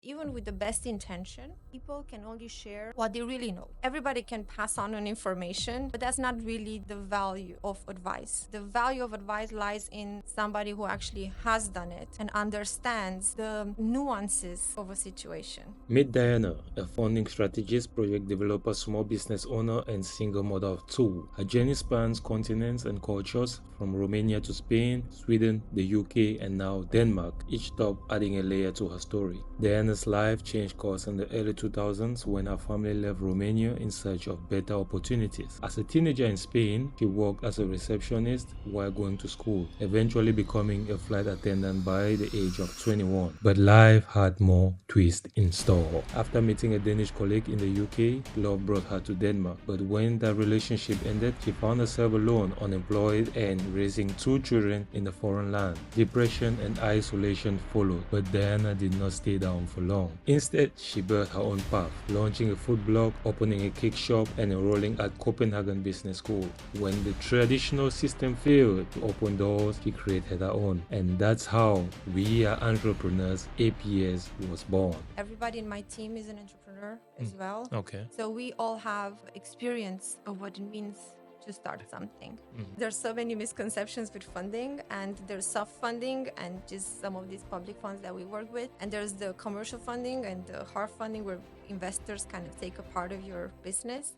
even with the best intention, people can only share what they really know. Everybody can pass on an information, but that's not really the value of advice. The value of advice lies in somebody who actually has done it and understands the nuances of a situation. Meet Diana, a founding strategist, project developer, small business owner, and single mother of two. Her journey spans continents and cultures, from Romania to Spain, Sweden, the UK, and now Denmark, each stop adding a layer to her story. Diana's life changed course in the early 2000s when her family left Romania in search of better opportunities. As a teenager in Spain, she worked as a receptionist while going to school, eventually becoming a flight attendant by the age of 21. But life had more twists in store. After meeting a Danish colleague in the UK, love brought her to Denmark. But when that relationship ended, she found herself alone, unemployed, and raising two children in a foreign land. Depression and isolation followed, but Diana did not stay down for long. Instead, she built her own path, launching a food blog, opening a cake shop, and enrolling at Copenhagen Business School. When the traditional system failed to open doors, she created her own. And that's how We Are Entrepreneurs ApS was born. Everybody in my team is an entrepreneur as well. Okay. So we all have experience of what it means to start something. There's so many misconceptions with funding, and there's soft funding and just some of these public funds that we work with. And there's the commercial funding and the hard funding where investors kind of take a part of your business.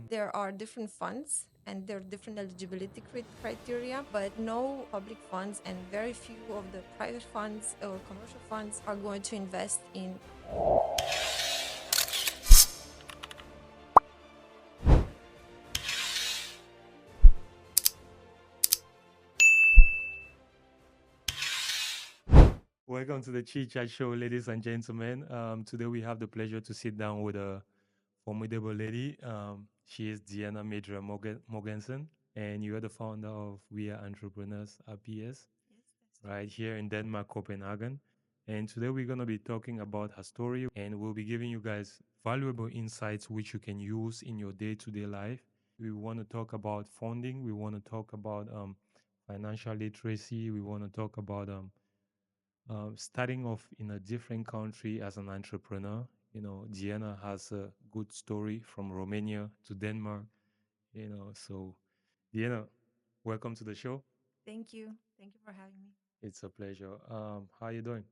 There are different funds and there are different eligibility criteria, but no public funds and very few of the private funds or commercial funds are going to invest in. Welcome to the Chit Chat Show, ladies and gentlemen. Today we have the pleasure to sit down with a formidable lady. She is Diana Medrea-Mogensen, and you are the founder of We Are Entrepreneurs ApS, right here in Denmark, Copenhagen. And today we're going to be talking about her story, and we'll be giving you guys valuable insights which you can use in your day-to-day life. We want to talk about funding. We want to talk about financial literacy. We want to talk about starting off in a different country as an entrepreneur. You know, Diana has a good story from Romania to Denmark. So Diana, welcome to the show. Thank you. Thank you for having me. It's a pleasure. How are you doing?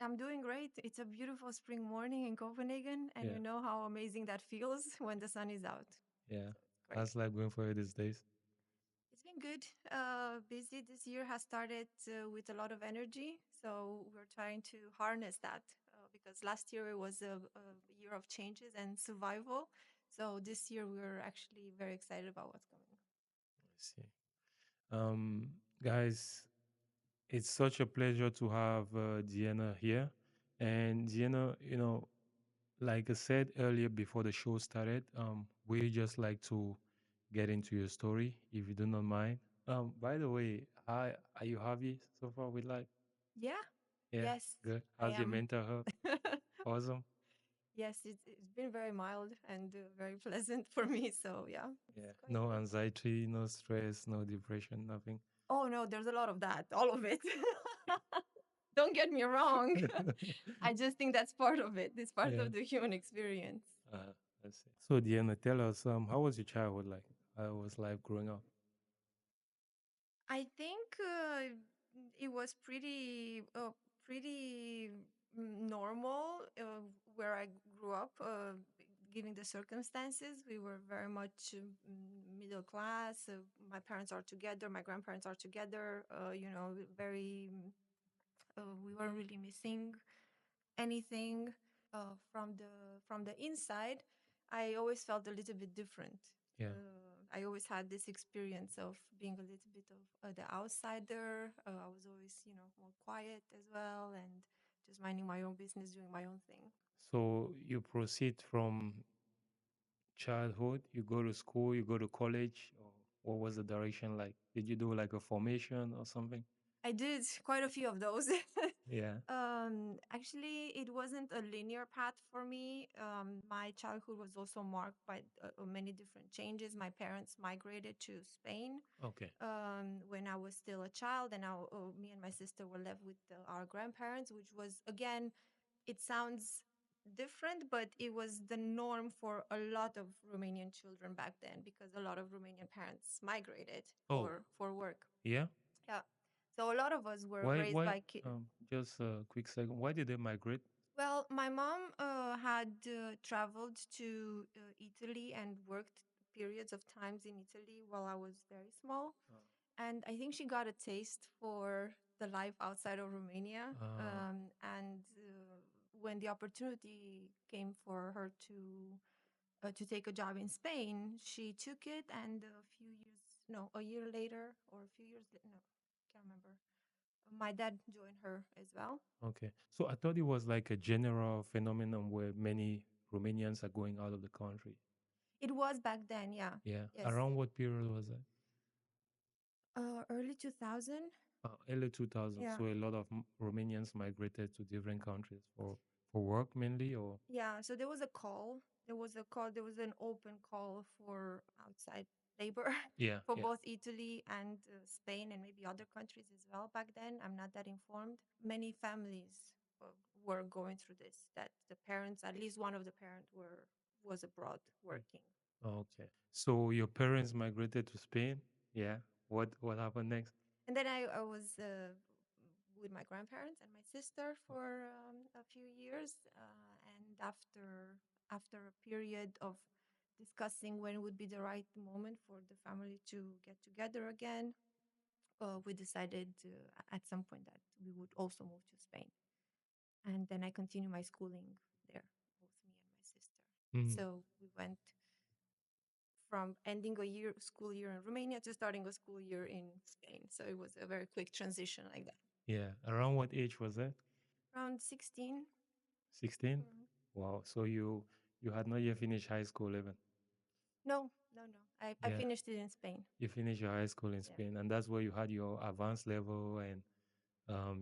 I'm doing great. It's a beautiful spring morning in Copenhagen, and Yeah. you know how amazing that feels when the sun is out. Yeah. Great. How's life going for you these days? It's been good. Busy. This year has started with a lot of energy. So we're trying to harness that because last year it was a year of changes and survival. So this year we're actually very excited about what's coming. I see. Um, Guys, it's such a pleasure to have Diana here. And Diana, like I said earlier before the show started, we just like to get into your story, if you do not mind. By the way, are you happy so far with life? Yeah. Yeah, Yes, good. I How's your am. mental health? Awesome. Yes, it's been very mild and very pleasant for me. So yeah, Yeah. it's quite No good. anxiety, no stress, no depression, nothing. Oh no, there's a lot of that, all of it. Don't get me wrong. I just think that's part of it. It's part Yeah. of the human experience. Let's see. So Diana, tell us, how was your childhood like? How was life growing up? I think it was pretty normal where I grew up. Given the circumstances, we were very much middle class. My parents are together. My grandparents are together. Very. We weren't really missing anything from the inside. I always felt a little bit different. Yeah. I always had this experience of being a little bit of the outsider. I was always, more quiet as well, and just minding my own business, doing my own thing. So you proceed from childhood, you go to school, you go to college, or what was the direction like? Did you do like a formation or something? I did quite a few of those. Yeah. Actually, it wasn't a linear path for me. My childhood was also marked by many different changes. My parents migrated to Spain Okay. when I was still a child, and me and my sister were left with our grandparents, which was again it sounds different, but it was the norm for a lot of Romanian children back then because a lot of Romanian parents migrated Oh, for work. yeah. Yeah. So a lot of us were Why? raised Why? by kids. Just a quick second. Why did they migrate? Well, my mom had traveled to Italy and worked periods of times in Italy while I was very small. And I think she got a taste for the life outside of Romania. And when the opportunity came for her to take a job in Spain, she took it. And a year later, or a few years, no, can't remember. My dad joined her as well. Okay. So I thought it was like a general phenomenon where many Romanians are going out of the country. It was back then, yeah. Yeah. Yes. Around what period was that? Early 2000. Early 2000. Yeah. So a lot of Romanians migrated to different countries for work mainly, or Yeah. So there was a call. There was an open call for outside labor yeah, for yeah. both Italy and Spain and maybe other countries as well back then. I'm not that informed. Many families were going through this, that the parents, at least one of the parents, was abroad working. Okay. So your parents migrated to Spain. Yeah. What happened next? And then I was with my grandparents and my sister for a few years. And after a period of discussing when would be the right moment for the family to get together again, we decided at some point that we would also move to Spain. And then I continued my schooling there, both me and my sister. So we went from ending school year in Romania to starting a school year in Spain. So it was a very quick transition like that. Yeah. Around what age was that? Around 16. 16? Wow. So you had not yet finished high school even. No, no, no. I Yeah. finished it in Spain. You finished your high school in Yeah. Spain, and that's where you had your advanced level, and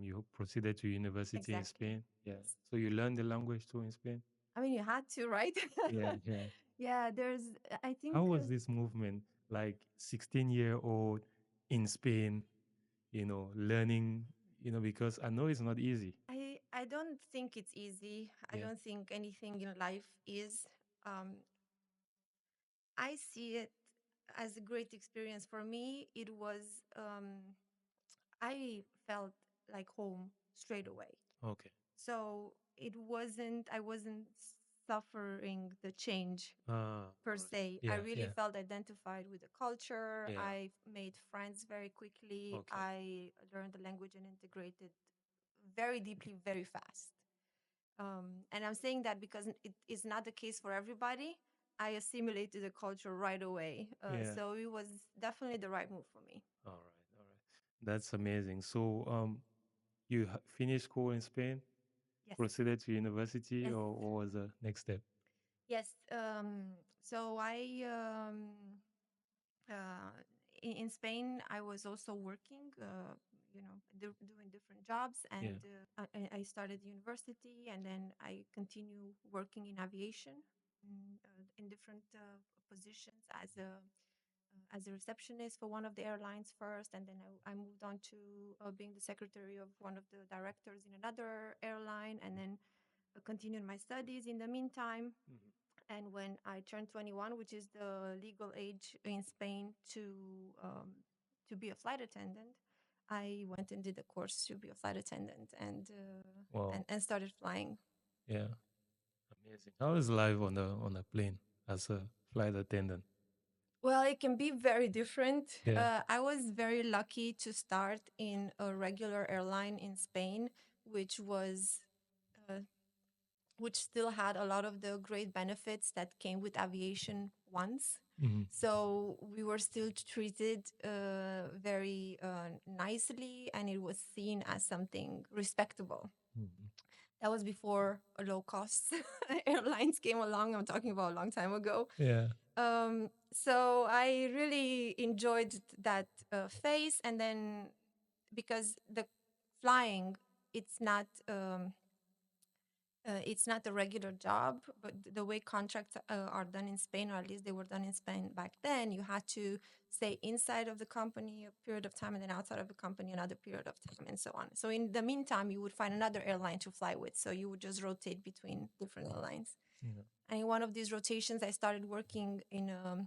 you proceeded to university in Exactly. Spain. Yeah. Yes. So you learned the language too in Spain. I mean, you had to, right? Yeah, yeah. Yeah, I think How was this movement, like 16-year-old in Spain, learning, because I know it's not easy. I don't think it's easy. I Yeah. don't think anything in life is. Um, I see it as a great experience. For me, it was, I felt like home straight away. Okay. So I wasn't suffering the change per se. I Yeah, really yeah. felt identified with the culture. Yeah. I made friends very quickly. Okay. I learned the language and integrated very deeply, very fast. And I'm saying that because it is not the case for everybody. I assimilated the culture right away. Yeah. So it was definitely the right move for me. All right, all right. That's amazing. So, you finished school in Spain, Yes. proceeded to university, Yes. or what was the next step? Yes. So uh, in Spain, I was also working, doing different jobs, and I started university, and then I continue working in aviation, in different positions as a receptionist for one of the airlines first, and then I moved on to being the secretary of one of the directors in another airline, and then continued my studies in the meantime. And when I turned 21, which is the legal age in Spain to be a flight attendant, I went and did a course to be a flight attendant Wow. and started flying. Yeah. Amazing. How is life on a plane as a flight attendant? Well, it can be very different. Yeah. I was very lucky to start in a regular airline in Spain, which was uh, which still had a lot of the great benefits that came with aviation once. So we were still treated very nicely, and it was seen as something respectable. That was before low cost airlines came along. I'm talking about a long time ago. Yeah. So I really enjoyed that phase, and then because the flying, it's not It's not a regular job, but the way contracts are done in Spain, or at least they were done in Spain back then, you had to stay inside of the company a period of time and then outside of the company another period of time and so on. So in the meantime, you would find another airline to fly with. So you would just rotate between different airlines. Yeah. And in one of these rotations, I started working in a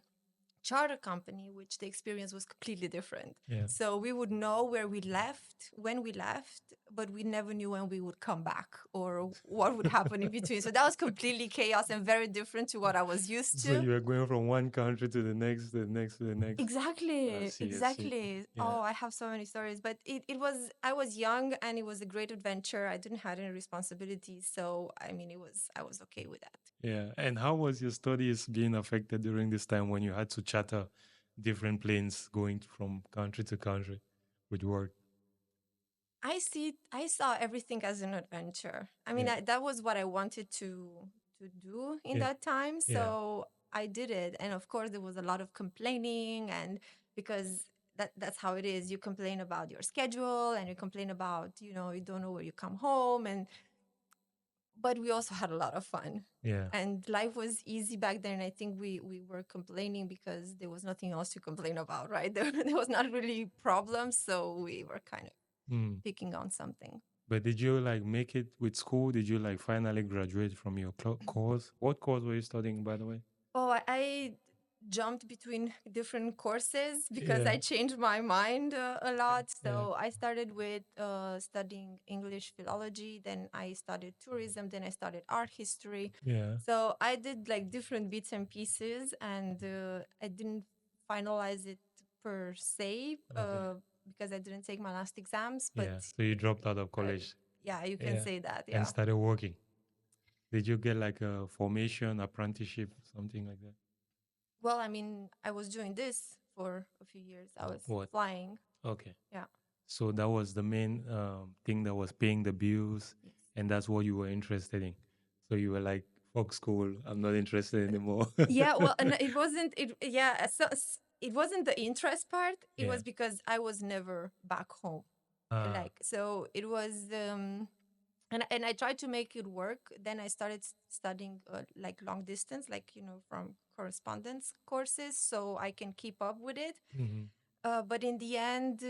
charter company, which the experience was completely different. Yeah. So we would know where we left, when we left, but we never knew when we would come back or what would happen in between. So that was completely chaos and very different to what I was used So to. you were going from one country to the next, to the next, to the next. Exactly, I see. exactly. Yeah. Oh, I have so many stories, but it was, I was young and it was a great adventure. I didn't have any responsibilities. So, I mean, I was okay with that. Yeah. And how was your studies being affected during this time when you had to charter different planes going from country to country with work? I saw everything as an adventure. I mean, Yeah. that was what I wanted to do in Yeah. that time. Yeah. So I did it. And of course there was a lot of complaining, and because that's how it is. You complain about your schedule and you complain about, you don't know where you come home, but we also had a lot of fun. Yeah. And life was easy back then. I think we were complaining because there was nothing else to complain about, right? There was not really problems, so we were kind of Mm. picking on something. But did you like make it with school? Did you like finally graduate from your course? What course were you studying, by the way? Oh, I jumped between different courses because Yeah. I changed my mind a lot. Yeah. So I started with studying English philology, then I studied tourism, then I studied art history. Yeah. So I did like different bits and pieces, and I didn't finalize it per se Okay. because I didn't take my last exams. But Yeah. So you dropped out of college. yeah, you can say that. And Yeah. started working. Did you get like a formation, apprenticeship, something like that? Well, I mean, I was doing this for a few years. I was What? flying. Okay. Yeah. So that was the main thing that was paying the bills, Yes. and that's what you were interested in. So you were like, "Fuck school, I'm not interested anymore." Yeah. Well, and it wasn't. It yeah. So it wasn't the interest part. It Yeah. was because I was never back home. Ah. Like, so it was. And I tried to make it work. Then I started studying like long distance, like from correspondence courses, so I can keep up with it. Mhm. But in the end,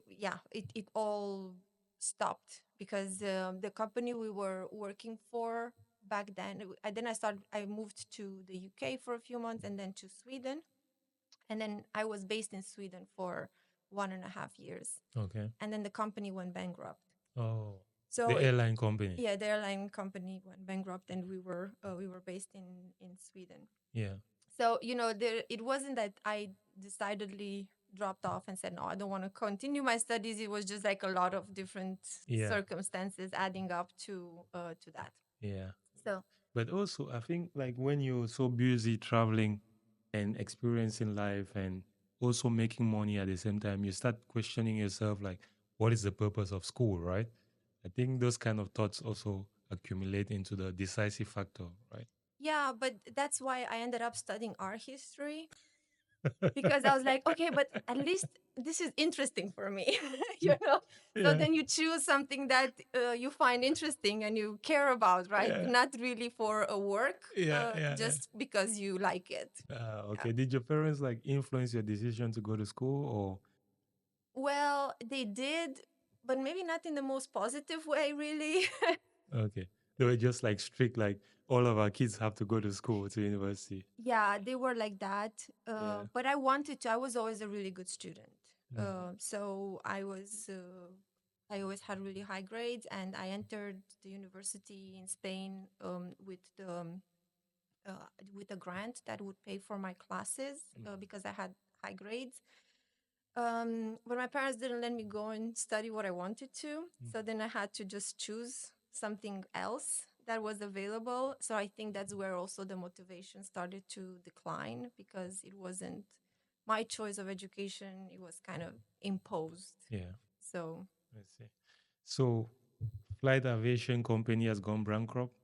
yeah, it all stopped because the company we were working for back then, I moved to the UK for a few months and then to Sweden. And then I was based in Sweden for 1.5 years. Okay. And then the company went bankrupt. Oh. So The airline company. yeah, the airline company went bankrupt, and we were based in Sweden. Yeah. So it wasn't that I decidedly dropped off and said no, I don't want to continue my studies. It was just like a lot of different Yeah. circumstances adding up to that. Yeah. So But also, I think like when you're so busy traveling and experiencing life and also making money at the same time, you start questioning yourself like, what is the purpose of school, right? I think those kind of thoughts also accumulate into the decisive factor, right? yeah, but that's why I ended up studying art history, because I was like, okay, but at least this is interesting for me, So Yeah. then you choose something that you find interesting and you care about, right? Yeah. Not really for a work, Yeah. just because you like it. Okay. Did your parents like influence your decision to go to school or? Well, they did, but maybe not in the most positive way, really. Okay. They were just like strict, like all of our kids have to go to school, to university. Yeah, they were like that. Yeah. But I wanted to. I was always a really good student. Mhm. So I always had really high grades, and I entered the university in Spain with a grant that would pay for my classes because I had high grades. But my parents didn't let me go and study what I wanted to. So then I had to just choose something else that was available. So I think that's where also the motivation started to decline, because it wasn't my choice of education. It was kind of imposed. Yeah. So Let's see. So, flight aviation company has gone bankrupt,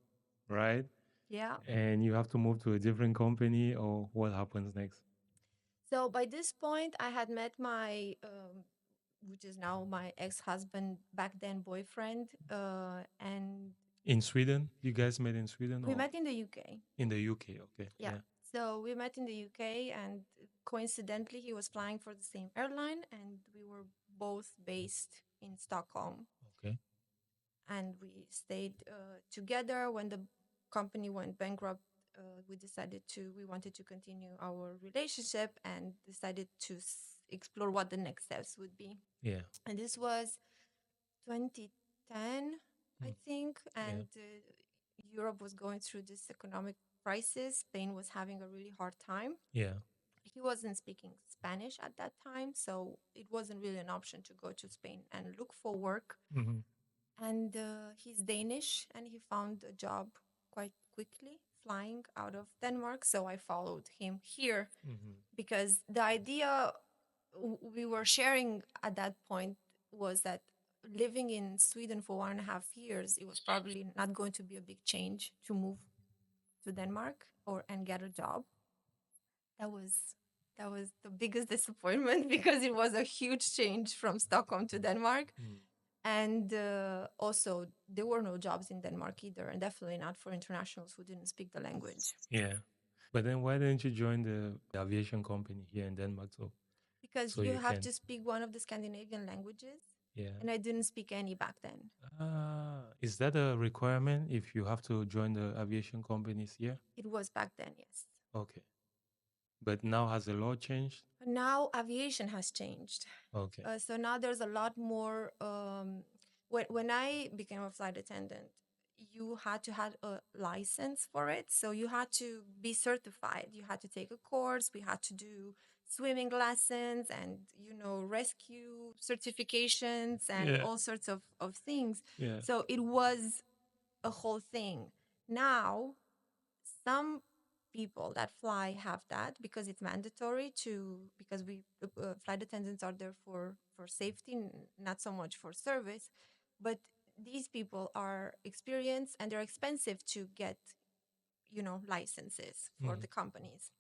right? yeah. And you have to move to a different company, or what happens next? So by this point, I had met my, which is now my ex-husband, back then boyfriend, and In Sweden? You guys met in Sweden We or met in the UK. in the UK? Okay. Yeah. So we met in the UK, and coincidentally, he was flying for the same airline, and we were both based in Stockholm. Okay. And we stayed together. When the company went bankrupt, we wanted to continue our relationship and decided to explore what the next steps would be. Yeah. And this was 2010, I think, and Europe was going through this economic crisis. Spain was having a really hard time. Yeah. He wasn't speaking Spanish at that time, so it wasn't really an option to go to Spain and look for work. Mm-hmm. And he's Danish, and he found a job quite quickly flying out of Denmark. So I followed him here because the idea we were sharing at that point was that living in Sweden for 1.5 years, it was probably not going to be a big change to move to Denmark and get a job. That was the biggest disappointment because it was a huge change from Stockholm to Denmark. And also, there were no jobs in Denmark either, and definitely not for internationals who didn't speak the language. Yeah. But then why didn't you join the aviation company here in Denmark too? Because So you you have can- to speak one of the Scandinavian languages, Yeah. and I didn't speak any back then. Is that a requirement if you have to join the aviation companies here? It was back then, yes. Okay. But now has the law changed? Now aviation has changed. Okay. So now there's a lot more. When I became a flight attendant, you had to have a license for it. So you had to be certified. You had to take a course. We had to do swimming lessons and rescue certifications and all sorts of things. Yeah. So it was a whole thing. Now some people that fly have that because it's mandatory because we flight attendants are there for safety, not so much for service. But these people are experienced and they're expensive to get licenses for the companies.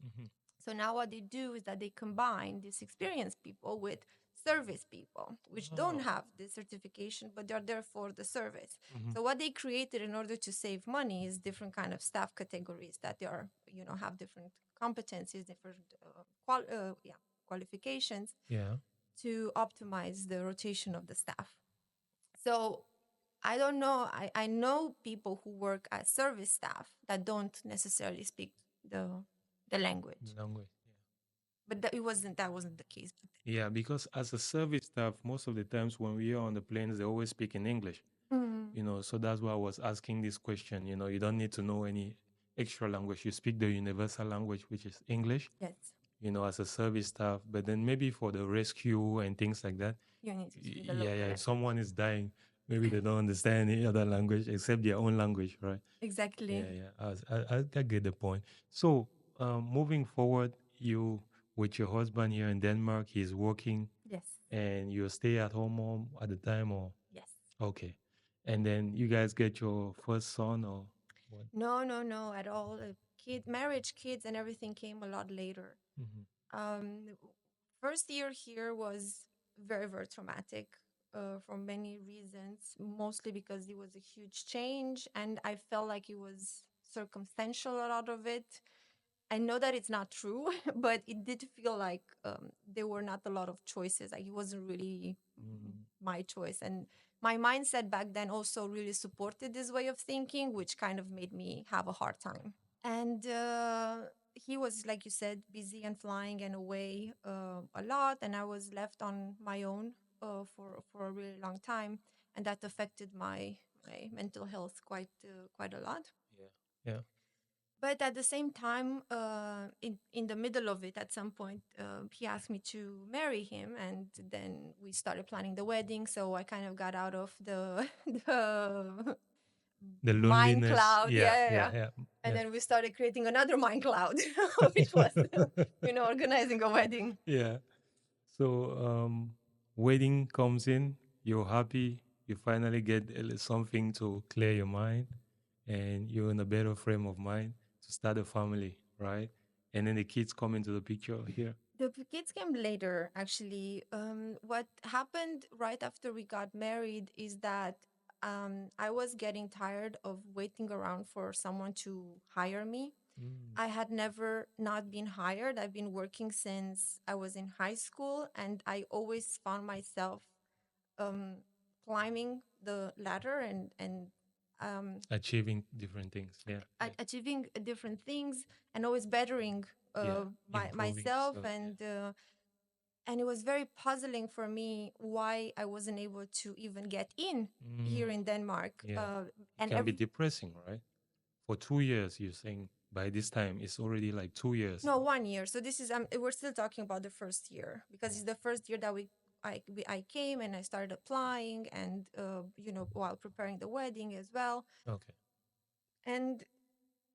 So now what they do is that they combine these experienced people with service people, which don't have the certification, but they're there for the service. So what they created in order to save money is different kind of staff categories that they are, have different competencies, different qualifications to optimize the rotation of the staff. So I don't know. I know people who work as service staff that don't necessarily speak the language. But that wasn't the case. Yeah, because as a service staff, most of the times when we are on the planes, they always speak in English. So that's why I was asking this question. You don't need to know any extra language. You speak the universal language, which is English. Yes. As a service staff. But then maybe for the rescue and things like that, you need to speak the yeah, local if language. someone is dying, maybe they don't understand any other language except their own language, right? Exactly. Yeah. I get the point. So, moving forward, you with your husband here in Denmark, he's working. Yes. And you stay at home at the time, or? Yes. Okay. And then you guys get your first son, or what? No, at all. Marriage, kids, and everything came a lot later. First year here was very, very traumatic for many reasons, mostly because it was a huge change, and I felt like it was circumstantial, a lot of it. I know that it's not true, but it did feel like there were not a lot of choices. Like it wasn't really my choice. And my mindset back then also really supported this way of thinking, which kind of made me have a hard time. And he was, like you said, busy and flying and away a lot. And I was left on my own for a really long time. And that affected my mental health quite a lot. Yeah. But at the same time, in the middle of it, at some point, he asked me to marry him, and then we started planning the wedding. So I kind of got out of the The mind loneliness. cloud. Yeah. And then we started creating another mind cloud, which was, organizing a wedding. Yeah. So, wedding comes in, you're happy, you finally get something to clear your mind, and you're in a better frame of mind to start a family, right? And then the kids come into the picture here. The kids came later, actually. What happened right after we got married is that I was getting tired of waiting around for someone to hire me. I had never not been hired. I've been working since I was in high school, and I always found myself um, climbing the ladder and Achieving different things. Yeah. Yeah. achieving different things and always bettering Yeah. Improving myself stuff. and it was very puzzling for me why I wasn't able to even get in here in Denmark. Yeah. It And can be depressing, right? For 2 years, you're saying by this time it's already like 2 years. no, 1 year. So this is we're still talking about the first year because it's the first year that I came and I started applying and while preparing the wedding as well. Okay. And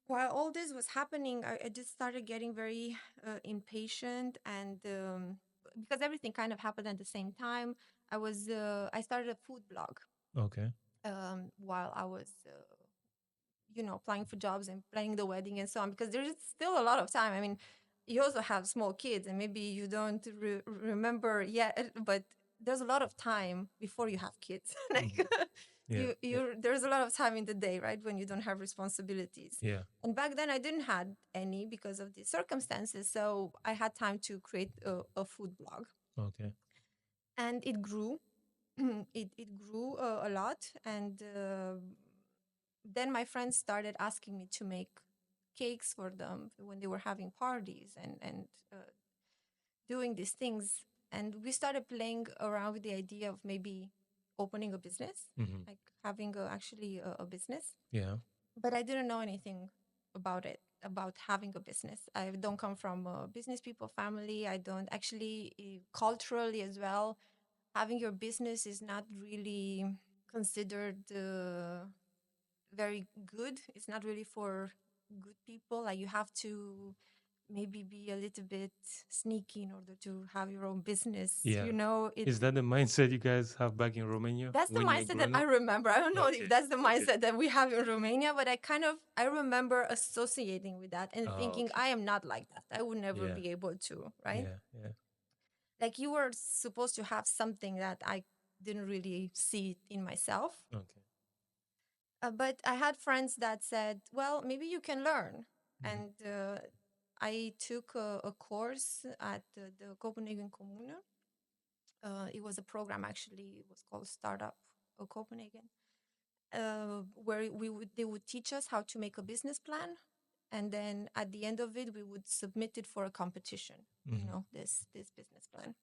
while all this was happening, I just started getting very impatient and because everything kind of happened at the same time. I started a food blog Okay. while I was applying for jobs and planning the wedding and so on because there's still a lot of time. I mean, you also have small kids and maybe you don't remember yet, but there's a lot of time before you have kids. Like there's a lot of time in the day, right, when you don't have responsibilities. Yeah. And back then I didn't had any because of the circumstances, so I had time to create a food blog. Okay. And it grew. It grew a lot, and then my friends started asking me to make cakes for them when they were having parties and doing these things. And we started playing around with the idea of maybe opening a business, like having actually a business. Yeah. But I didn't know anything about it, about having a business. I don't come from a business people family. I don't actually, culturally as well, having your business is not really considered very good. It's not really for good people. Like you have to maybe be a little bit sneaky in order to have your own business. Yeah. Is that the mindset you guys have back in Romania? That's the when you're mindset that growing I up? remember. I don't know Okay. if that's the mindset that we have in Romania, but I remember associating with that and thinking Okay. I am not like that. I would never Yeah. be able to, right? Yeah. Yeah. Like you were supposed to have something that I didn't really see in myself. Okay. But I had friends that said, well, maybe you can learn. And I took a course at the Copenhagen Kommune. It was a program, actually. It was called Startup Copenhagen, where they would teach us how to make a business plan. And then at the end of it, we would submit it for a competition, this business plan.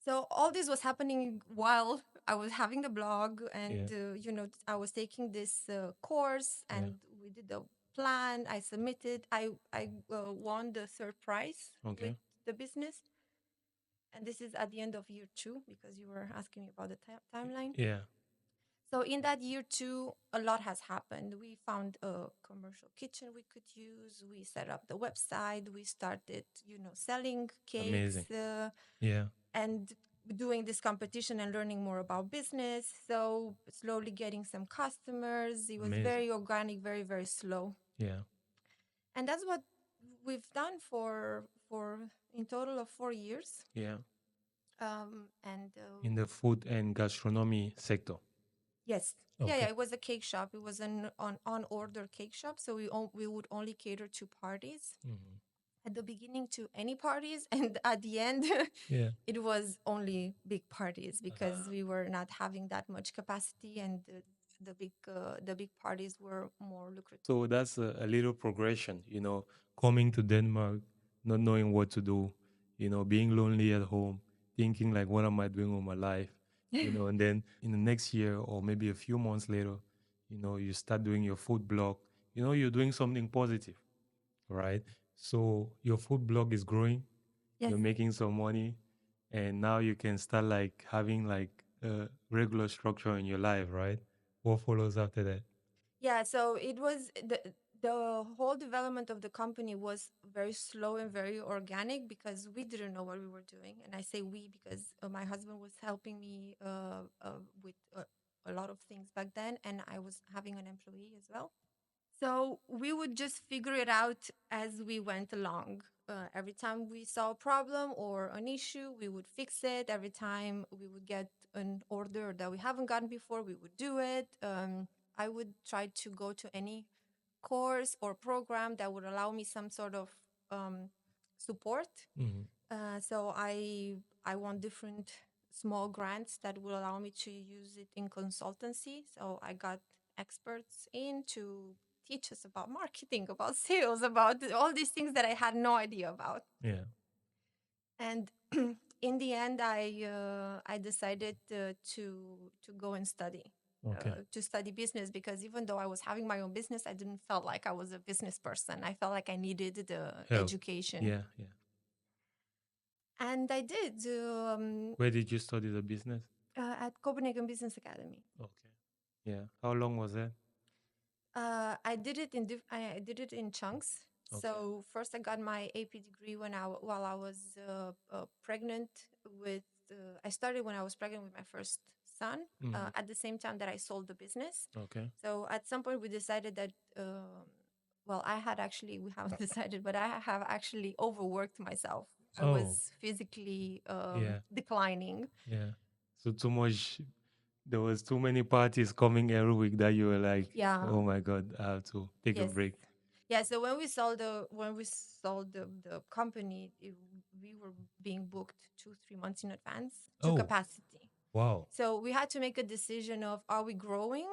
So all this was happening while I was having the blog and, I was taking this course and we did the plan. I submitted. I won the third prize with the business. And this is at the end of year 2 because you were asking me about the timeline. Yeah. So in that year 2, a lot has happened. We found a commercial kitchen we could use. We set up the website. We started, selling cakes. Amazing. Yeah. And doing this competition and learning more about business. So slowly getting some customers. It was very organic, very, very slow. Yeah. And that's what we've done for in total of 4 years. Yeah. And in the food and gastronomy sector. Yes. Okay. Yeah, it was a cake shop. It was an on order cake shop. So we would only cater to parties. At the beginning to any parties, and at the end it was only big parties because we were not having that much capacity, and the big parties were more lucrative. So that's a little progression, coming to Denmark, not knowing what to do, being lonely at home, thinking like, what am I doing with my life? And then in the next year or maybe a few months later, you start doing your food blog, you're doing something positive, right? So your food blog is growing, you're making some money, and now you can start like having like a regular structure in your life, right? What follows after that? Yeah, so it was the whole development of the company was very slow and very organic because we didn't know what we were doing. And I say we because my husband was helping me with a lot of things back then, and I was having an employee as well. So we would just figure it out as we went along. Every time we saw a problem or an issue, we would fix it. Every time we would get an order that we haven't gotten before, we would do it. I would try to go to any course or program that would allow me some sort of support. So I want different small grants that will allow me to use it in consultancy. So I got experts in to teach us about marketing, about sales, about all these things that I had no idea about. Yeah. And in the end, I decided to go and study. Okay. To study business, because even though I was having my own business, I didn't feel like I was a business person. I felt like I needed the Help. education. Yeah. Yeah. And I did Where did you study the business? at Copenhagen Business Academy. Okay. Yeah. How long was that? I did it I did it in chunks. Okay. So first I got my AP degree while I was pregnant with. I started when I was pregnant with my first son. At the same time that I sold the business. Okay. So at some point we decided that. Well, we haven't decided, but I have actually overworked myself. I was physically declining. Yeah. So too much. There was too many parties coming every week that you were like, Yeah. oh my God, I have to take a break. Yeah. So when we sold the company, we were being booked 2-3 months in advance to capacity. Wow. So we had to make a decision of, are we growing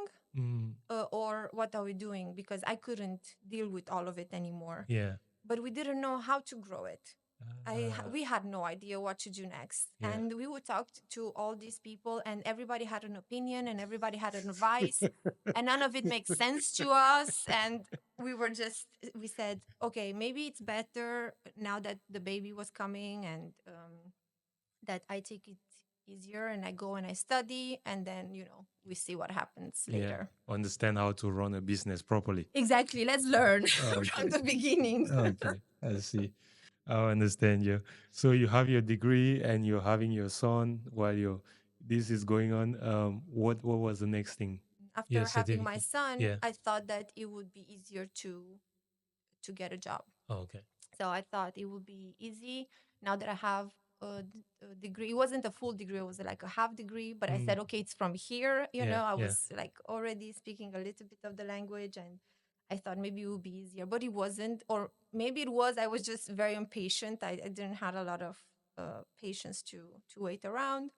or what are we doing? Because I couldn't deal with all of it anymore. Yeah. But we didn't know how to grow it. We had no idea what to do next. Yeah. And we would talk to all these people, and everybody had an opinion and everybody had an advice, and none of it makes sense to us. And we said, okay, maybe it's better now that the baby was coming, and that I take it easier and I go and I study, and then, we see what happens later. Yeah. Understand how to run a business properly. Exactly. Let's learn from the beginning. Okay. I see. I understand you. So you have your degree and you're having your son while this is going on. What was the next thing? After having my son, I thought that it would be easier to get a job. Okay. So I thought it would be easy now that I have a degree. It wasn't a full degree; it was like a half degree. But I said, okay, it's from here. I was like already speaking a little bit of the language, and I thought maybe it would be easier, but it wasn't. Or maybe it was. I was just very impatient. I didn't have a lot of patience to wait around.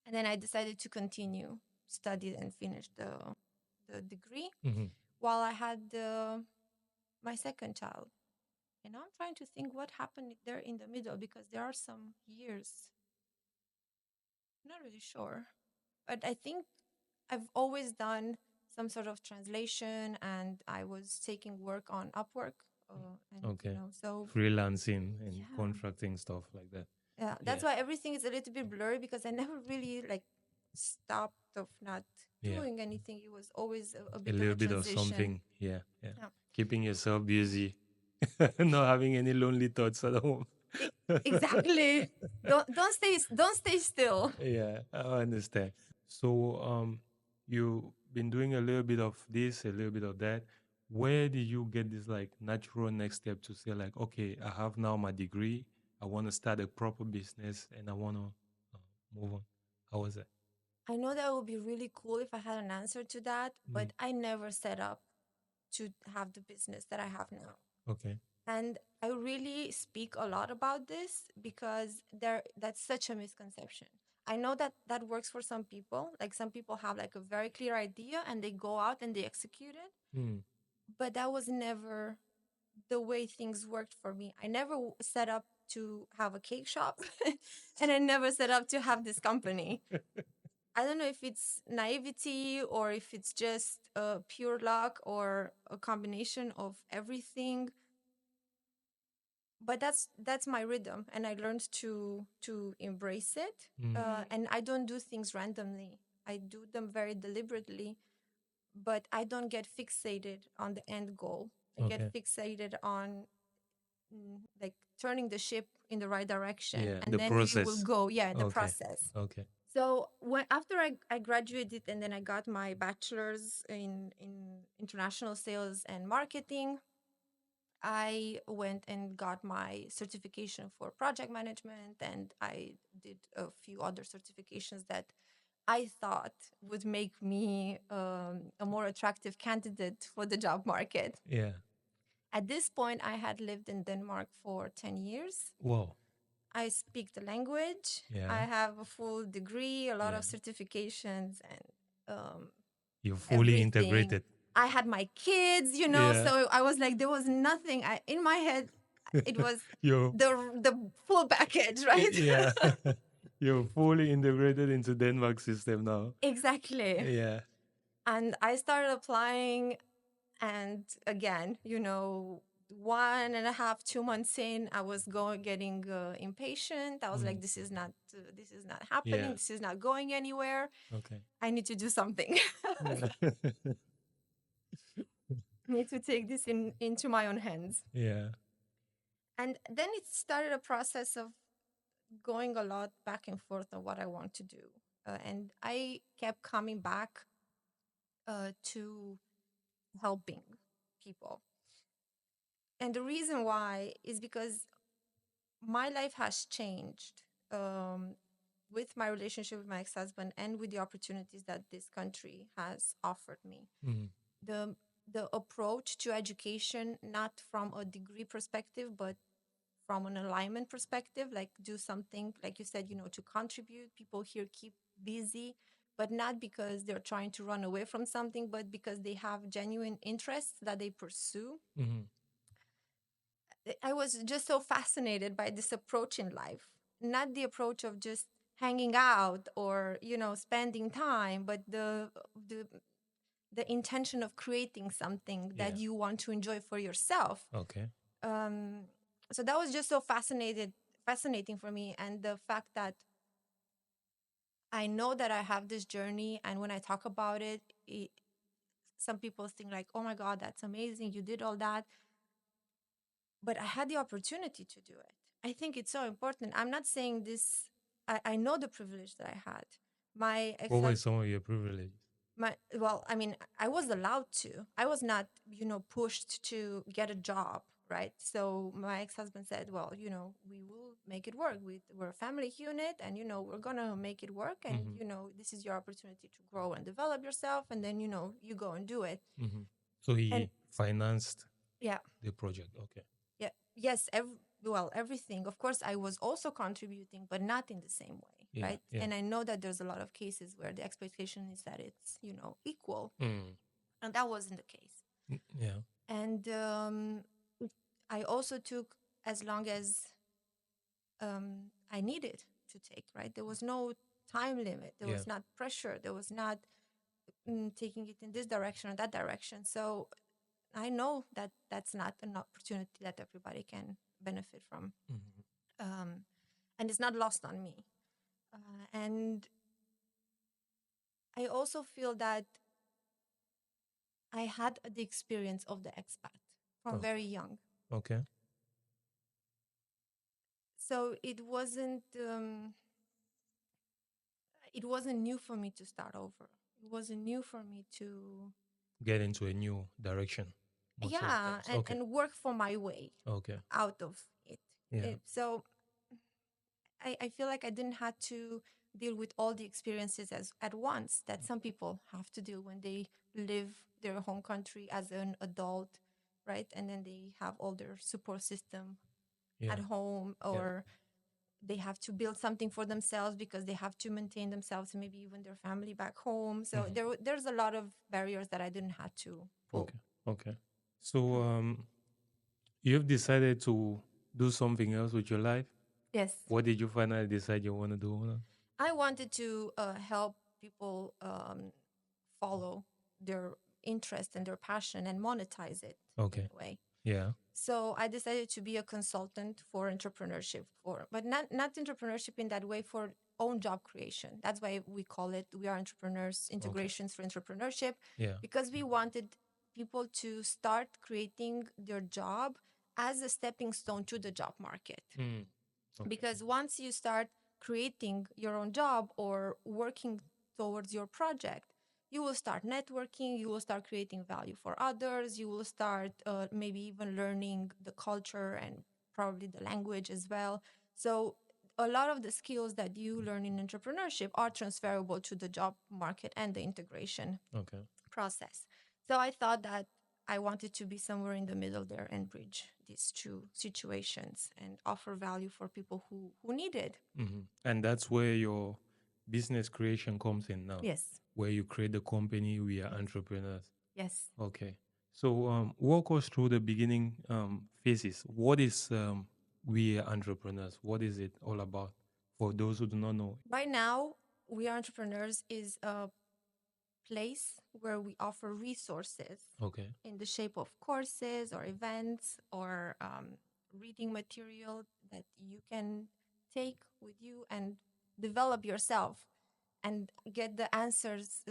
And then I decided to continue study and finish the degree while I had my second child. And now I'm trying to think what happened there in the middle, because there are some years. I'm not really sure. But I think I've always done some sort of translation, and I was taking work on Upwork. So freelancing and contracting, stuff like that. Yeah, that's why everything is a little bit blurry, because I never really stopped of not doing anything. It was always a bit little of a bit transition. of something. Yeah. Keeping yourself busy, not having any lonely thoughts at home. Exactly. Don't stay still. Yeah, I understand. So you've been doing a little bit of this, a little bit of that. Where did you get this natural next step to say okay, I have now my degree, I want to start a proper business and I want to move on? How was that? I know that would be really cool if I had an answer to that, but I never set up to have the business that I have now. Okay. And I really speak a lot about this because that's such a misconception. I know that works for some people. Like, some people have a very clear idea and they go out and they execute it. But that was never the way things worked for me. I never set up to have a cake shop and I never set up to have this company. I don't know if it's naivety or if it's just pure luck or a combination of everything. But that's my rhythm, and I learned to embrace it. And I don't do things randomly. I do them very deliberately, but I don't get fixated on the end goal. I get fixated on turning the ship in the right direction, and the then process. we will go. The process. Okay. So after I graduated and then I got my bachelor's in international sales and marketing, I went and got my certification for project management, and I did a few other certifications that I thought would make me a more attractive candidate for the job market. Yeah. At this point, I had lived in Denmark for 10 years. Whoa. I speak the language. Yeah. I have a full degree, a lot of Yeah. certifications, and You're fully everything. integrated. I had my kids, Yeah. so I was like, there was nothing. In my head, it was You're, the full package, right? yeah. You're fully integrated into Denmark system now. Exactly. Yeah. And I started applying, and again, 1.5, 2 months in, I was getting impatient. I was like, this is not happening. Yeah. This is not going anywhere. Okay. I need to do something. Yeah. I need to take this into my own hands. Yeah. And then it started a process of going a lot back and forth on what I want to do. And I kept coming back to helping people. And the reason why is because my life has changed with my relationship with my ex-husband and with the opportunities that this country has offered me. Mhm. The approach to education, not from a degree perspective, but from an alignment perspective, like do something, like you said, to contribute. People here keep busy, but not because they're trying to run away from something, but because they have genuine interests that they pursue. Mhm. I was just so fascinated by this approach in life, not the approach of just hanging out or, spending time, but the intention of creating something that Yeah. you want to enjoy for yourself. Okay. So that was just so fascinating for me. And the fact that I know that I have this journey, and when I talk about it, some people think like, oh my God, that's amazing, you did all that. But I had the opportunity to do it. I think it's so important. I'm not saying this, I know the privilege that I had. What were some of your privileges? I was allowed to. I was not, pushed to get a job, right? So my ex-husband said, well, we will make it work. We're a family unit, and, we're going to make it work. And, this is your opportunity to grow and develop yourself. And then, you go and do it. Mm-hmm. So he financed Yeah. the project. Okay. Yeah. Yes. Everything. Of course, I was also contributing, but not in the same way, right? Yeah. And I know that there's a lot of cases where the expectation is that it's, equal. Mm. And that wasn't the case. Yeah. And I also took as long as I needed to take, right? There was no time limit. There was not pressure. There was not taking it in this direction or that direction. So I know that that's not an opportunity that everybody can benefit from. Mm-hmm. And it's not lost on me. And I also feel that I had the experience of the expat from very young. Okay. So it wasn't new for me to start over. It wasn't new for me to get into a new direction. And work for my way out of it. So I feel like I didn't have to deal with all the experiences at once that some people have to deal when they live their home country as an adult, right? And then they have all their support system at home, or they have to build something for themselves because they have to maintain themselves and maybe even their family back home. So there's a lot of barriers that I didn't have to pull. Okay. So you've decided to do something else with your life? Yes. What did you finally decide you want to do? I wanted to help people follow their interest and their passion and monetize it in a way. Yeah. So I decided to be a consultant for entrepreneurship, but not entrepreneurship in that way, for own job creation. That's why we call it We Are Entrepreneurs, Integrations for Entrepreneurship. Yeah. Because we wanted people to start creating their job as a stepping stone to the job market. Because once you start creating your own job or working towards your project, you will start networking, you will start creating value for others, you will start maybe even learning the culture and probably the language as well. So a lot of the skills that you learn in entrepreneurship are transferable to the job market and the integration process. So I thought that I wanted to be somewhere in the middle there and bridge these two situations and offer value for people who need it. And that's where your business creation comes in now. Yes. Where you create the company, We Are Entrepreneurs. Yes. Okay. So walk us through the beginning phases. What is We Are Entrepreneurs? What is it all about for those who do not know? Right now, We Are Entrepreneurs is a place where we offer resources in the shape of courses or events or reading material that you can take with you and develop yourself and get the answers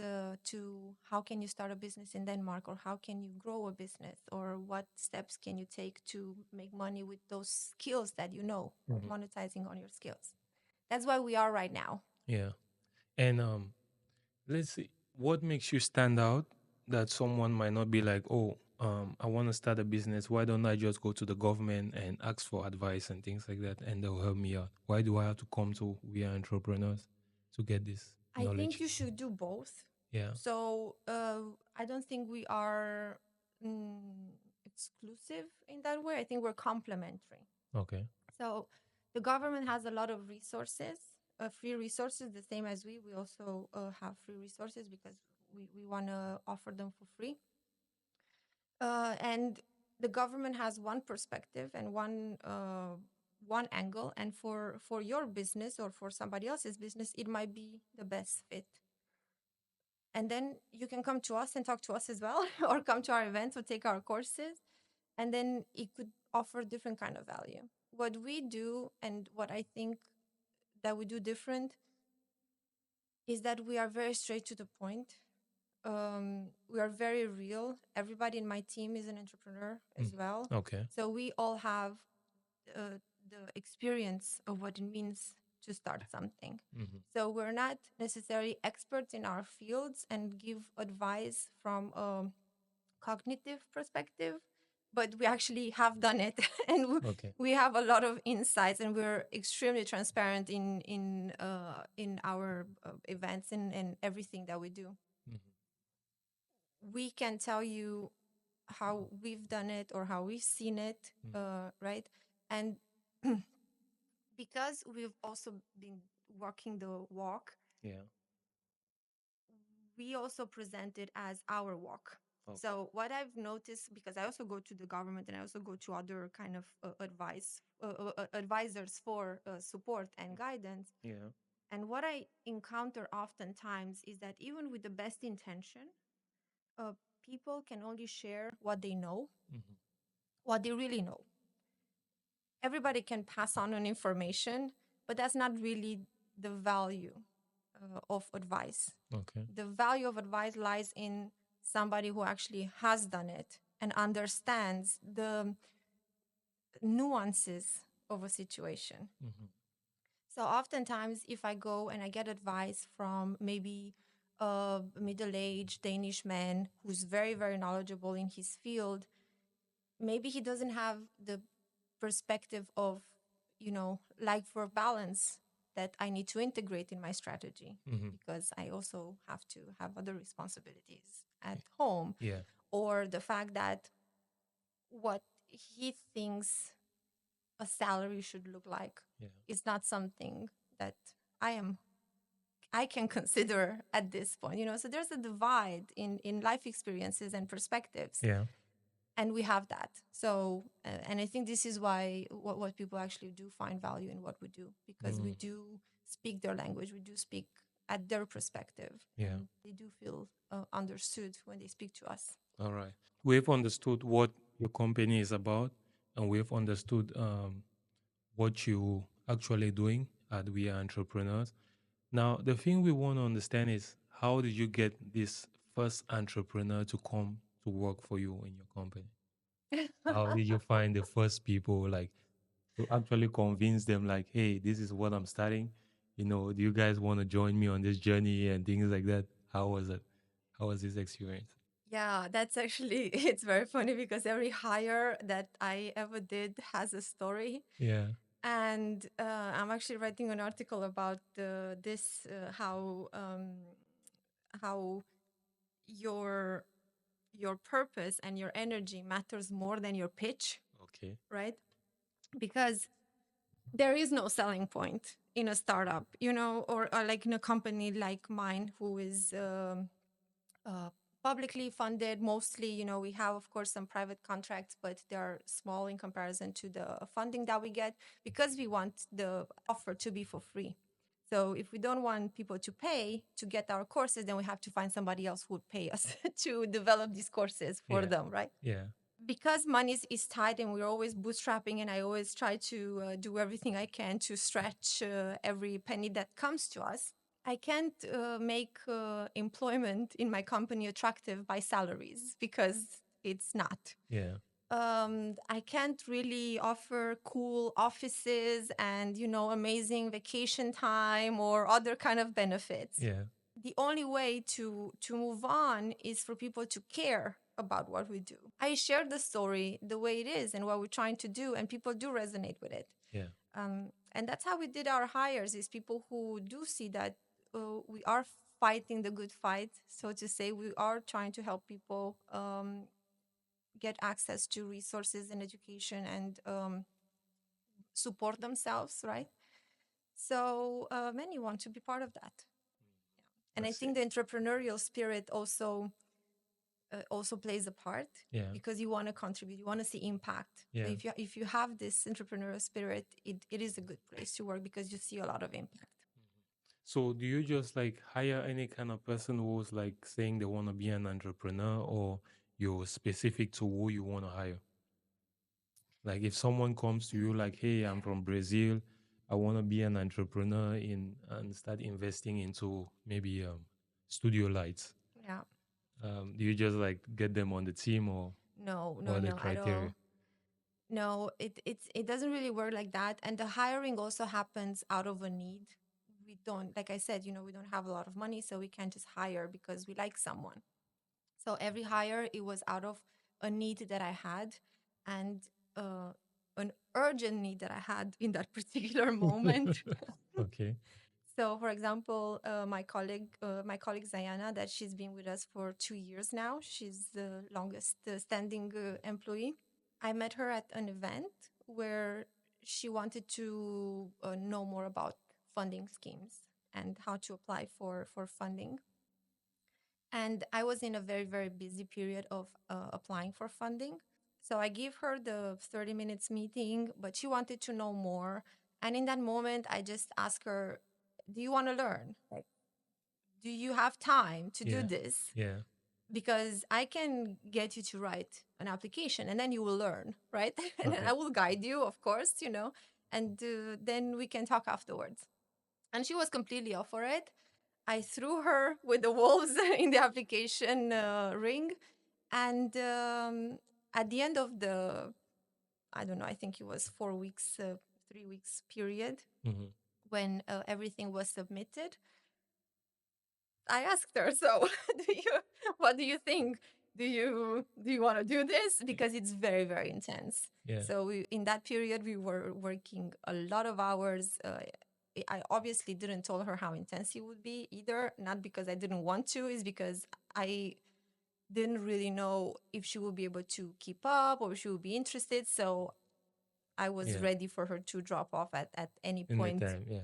to how can you start a business in Denmark, or how can you grow a business, or what steps can you take to make money with those skills that you know, monetizing on your skills. That's why we are right now. Yeah. And let's see, what makes you stand out that someone might not be like, oh, I want to start a business. Why don't I just go to the government and ask for advice and things like that, and they'll help me out? Why do I have to come to We Are Entrepreneurs to get this I knowledge? think you should do both. Yeah. So I don't think we are exclusive in that way. I think we're complementary. Okay. So the government has a lot of resources, free resources, the same as we. We also have free resources because we want to offer them for free. And the government has one perspective and one angle, and for your business or for somebody else's business, it might be the best fit. And then you can come to us and talk to us as well, or come to our events or take our courses, and then it could offer different kind of value. What we do and what I think that we do different is that we are very straight to the point. We are very real. Everybody in my team is an entrepreneur as well. Okay. So we all have the experience of what it means to start something. So we're not necessarily experts in our fields and give advice from a cognitive perspective, but we actually have done it, and we have a lot of insights, and we're extremely transparent in our events and everything that we do. We can tell you how we've done it or how we've seen it, right? And because we've also been walking the walk, we also present it as our walk. So what I've noticed, because I also go to the government and I also go to other kind of advisors for support and guidance. And what I encounter oftentimes is that even with the best intention, people can only share what they know, what they really know. Everybody can pass on an information, but that's not really the value of advice. The value of advice lies in somebody who actually has done it and understands the nuances of a situation. So oftentimes, if I go and I get advice from maybe a middle-aged Danish man who's very, very knowledgeable in his field, maybe he doesn't have the perspective of, like for balance that I need to integrate in my strategy, because I also have to have other responsibilities at home. Or the fact that what he thinks a salary should look like is not something that I can consider at this point. So there's a divide in life experiences and perspectives. And we have that. So, and I think this is why what people actually do find value in what we do, because we do speak their language. We do speak at their perspective. And they do feel understood when they speak to us. All right. We've understood what your company is about, and we've understood what you actually doing at We Are Entrepreneurs. Now, the thing we want to understand is, how did you get this first entrepreneur to come to work for you in your company? How did you find the first people, like, to actually convince them, like, hey, this is what I'm starting? Do you guys want to join me on this journey and things like that? How was it? How was this experience? Yeah, that's actually, it's very funny because every hire that I ever did has a story. Yeah. And I'm actually writing an article about this, how your purpose and your energy matters more than your pitch, Okay. right? Because there is no selling point in a startup, or like in a company like mine who is uh, publicly funded mostly. We have, of course, some private contracts, but they're small in comparison to the funding that we get, because we want the offer to be for free. So if we don't want people to pay to get our courses, then we have to find somebody else who would pay us to develop these courses for them, right? Yeah. Because money is tight and we're always bootstrapping, and I always try to do everything I can to stretch every penny that comes to us. I can't make employment in my company attractive by salaries, because it's not. Yeah. I can't really offer cool offices and, amazing vacation time or other kind of benefits. Yeah. The only way to move on is for people to care about what we do. I share the story the way it is and what we're trying to do, and people do resonate with it. Yeah. And that's how we did our hires, is people who do see that we are fighting the good fight, so to say. We are trying to help people get access to resources and education, and support themselves, right? So many want to be part of that. And I think the entrepreneurial spirit also plays a part, because you want to contribute, you want to see impact. So if you have this entrepreneurial spirit, it is a good place to work, because you see a lot of impact. So do you just like hire any kind of person who's like saying they want to be an entrepreneur, or you're specific to who you want to hire? Like if someone comes to you like, hey, I'm from Brazil, I want to be an entrepreneur and start investing into maybe studio lights. Yeah. Do you just like get them on the team, or No, what are the at criteria? all. No, it doesn't really work like that. And the hiring also happens out of a need. We don't, like I said, we don't have a lot of money, so we can't just hire because we like someone. So every hire, it was out of a need that I had, and an urgent need that I had in that particular moment. Okay. So, for example, my colleague Diana, that she's been with us for 2 years now. She's the longest standing employee. I met her at an event where she wanted to know more about funding schemes and how to apply for funding. And I was in a very, very busy period of applying for funding. So I gave her the 30 minutes meeting, but she wanted to know more. And in that moment, I just asked her, do you want to learn? Like, do you have time to do this? Yeah. Because I can get you to write an application and then you will learn, right? And then Okay. I will guide you, of course, and then we can talk afterwards. And she was completely up for it. I threw her with the wolves in the application ring. And at the end of I don't know, I think it was 4 weeks, 3 weeks period, when everything was submitted, I asked her, so what do you think? Do you want to do this? Because it's very, very intense. Yeah. So in that period, we were working a lot of hours. I obviously didn't tell her how intense it would be either, not because I didn't want to, is because I didn't really know if she would be able to keep up or if she would be interested. So I was ready for her to drop off at any point. In the time, yeah.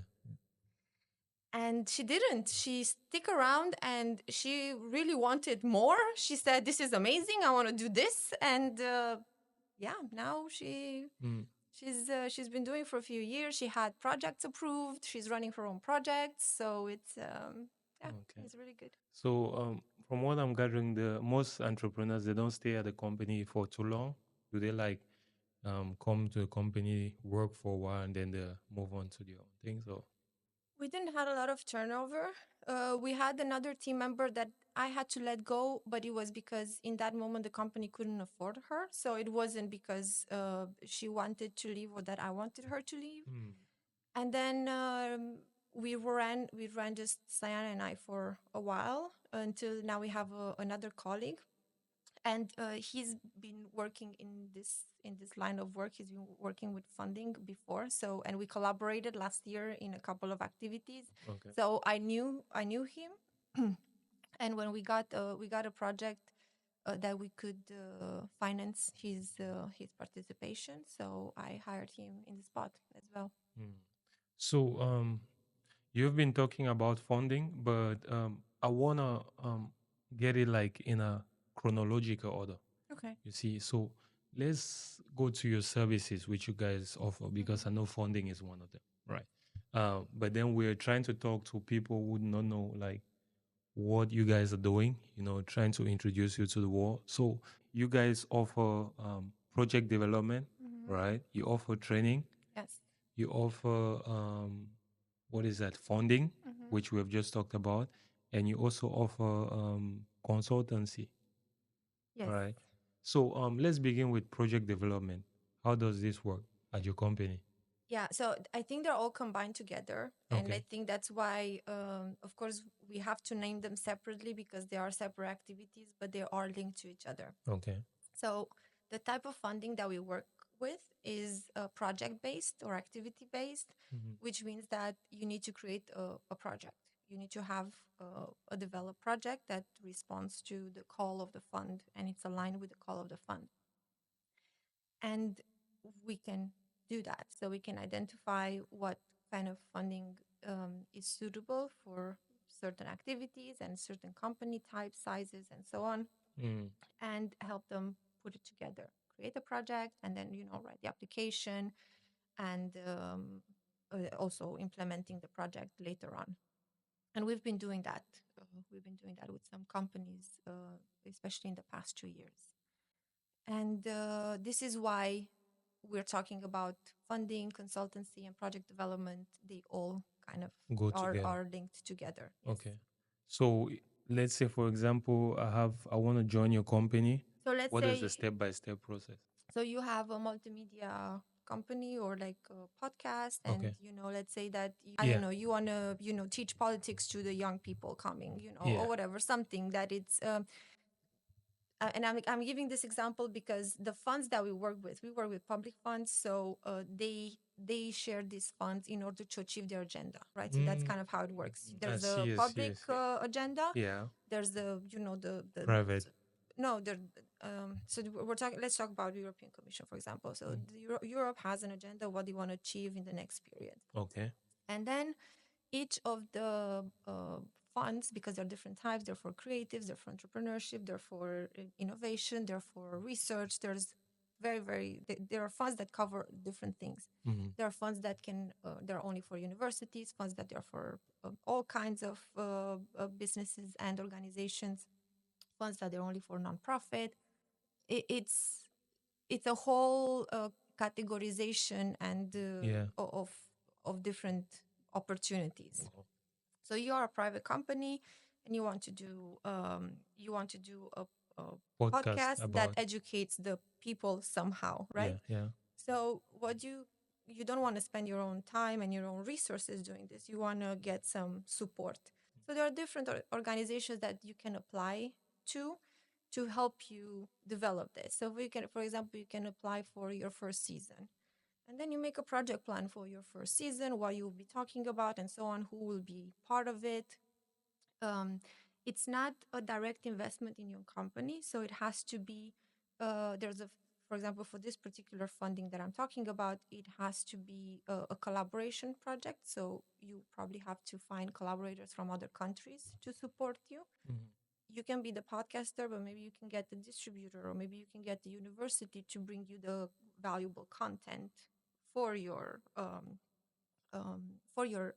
And she didn't. She stick around and she really wanted more. She said, "This is amazing. I want to do this." And now she's been doing for a few years. She had projects approved. She's running her own projects. So it's it's really good. So from what I'm gathering, the most entrepreneurs, they don't stay at the company for too long. Do they like come to a company, work for a while, and then they move on to their own things? Or We didn't have a lot of turnover. We had another team member that I had to let go, but it was because in that moment the company couldn't afford her. So it wasn't because she wanted to leave or that I wanted her to leave. And then we ran just Diana and I for a while. until now we have another colleague, and he's been working in this line of work. He's been working with funding before, so, and we collaborated last year in a couple of activities. Okay. So I knew him, and when we got a project that we could finance his participation, so I hired him in the spot as well. So you've been talking about funding, but I wanna get it like in a chronological order. Okay. You see, so let's go to your services which you guys offer, because I know funding is one of them, right? But then we're trying to talk to people who would not know like what you guys are doing, trying to introduce you to the world. So you guys offer project development, right? You offer training, Yes. you offer what is that, funding, which we have just talked about, and you also offer consultancy. Yes. All right. So let's begin with project development. How does this work at your company? Yeah, so I think they're all combined together. And I Okay. think that's why, of course, we have to name them separately because they are separate activities, but they are linked to each other. Okay. So the type of funding that we work with is project based or activity based, which means that you need to create a project. You need to have a developed project that responds to the call of the fund and it's aligned with the call of the fund. And we can do that. So we can identify what kind of funding is suitable for certain activities and certain company types, sizes, and so on, and help them put it together, create a project, and then write the application, and also implementing the project later on. And we've been doing that. We've been doing that with some companies, especially in the past 2 years. And this is why we're talking about funding, consultancy, and project development. They all kind of Go together. are linked together. Yes. Okay. So let's say, for example, I want to join your company. So let's What say is the step-by-step process? So you have a multimedia company or like a podcast, and Okay. let's say that I Yeah. don't know, you want to teach politics to the young people coming, Yeah. or whatever, something that it's and I'm giving this example because the funds that we work with public funds, so they share these funds in order to achieve their agenda, right? So that's kind of how it works. There's a public agenda. Yeah. There's the the Private. no, there. So we're talking. Let's talk about the European Commission, for example. So Europe has an agenda, what they want to achieve in the next period. Okay. And then each of the funds, because there are different types, they're for creatives, they're for entrepreneurship, they're for innovation, they're for research. There's there are funds that cover different things. There are funds that they're only for universities, funds that are for all kinds of businesses and organizations, funds that are only for nonprofit. It's a whole categorization and of different opportunities. Wow. So you are a private company and you want to do a podcast that educates the people somehow, right? Yeah. So what you don't want to spend your own time and your own resources doing this. You want to get some support. So there are different organizations that you can apply to help you develop this. So for example, you can apply for your first season. And then you make a project plan for your first season, what you'll be talking about, and so on, who will be part of it. It's not a direct investment in your company. So it has to be, for example, for this particular funding that I'm talking about, it has to be a collaboration project. So you probably have to find collaborators from other countries to support you. You can be the podcaster, but maybe you can get the distributor, or maybe you can get the university to bring you the valuable content for your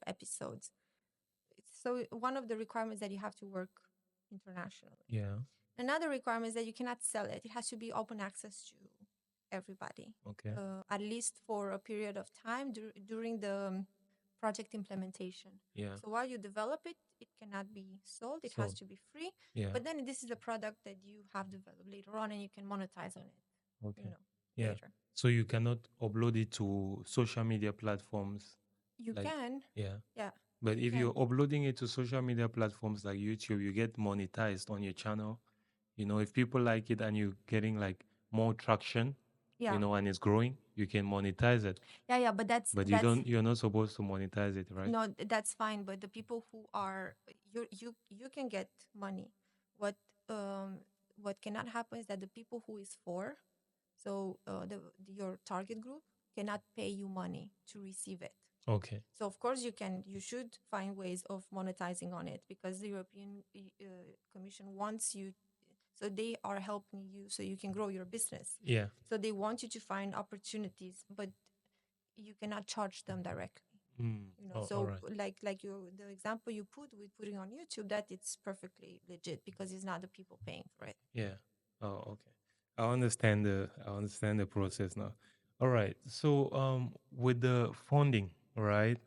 episodes. So one of the requirements that you have to work internationally. Yeah. Another requirement is that you cannot sell it. It has to be open access to everybody. Okay. At least for a period of time during the project implementation. Yeah. So while you develop it, it cannot be sold. It has to be free. Yeah. But then this is a product that you have developed later on and you can monetize on it. Okay. Later. So you cannot upload it to social media platforms. You can. Yeah. Yeah. But if Yeah. you're uploading it to social media platforms like YouTube, you get monetized on your channel. If people like it and you're getting like more traction, Yeah. and it's growing, you can monetize it. Yeah, but that's But you're not supposed to monetize it, right? no, that's fine. But the people who are you can get money. What um what cannot happen is that the people who is for, so your target group cannot pay you money to receive it. Okay. So of course you should find ways of monetizing on it, because the European Commission wants you, so they are helping you so you can grow your business. Yeah. So they want you to find opportunities, but you cannot charge them directly. All So right. like the example you put with putting on YouTube, that it's perfectly legit because it's not the people paying for it. Yeah. Oh, okay. I understand the process now. All right. So with the funding, right?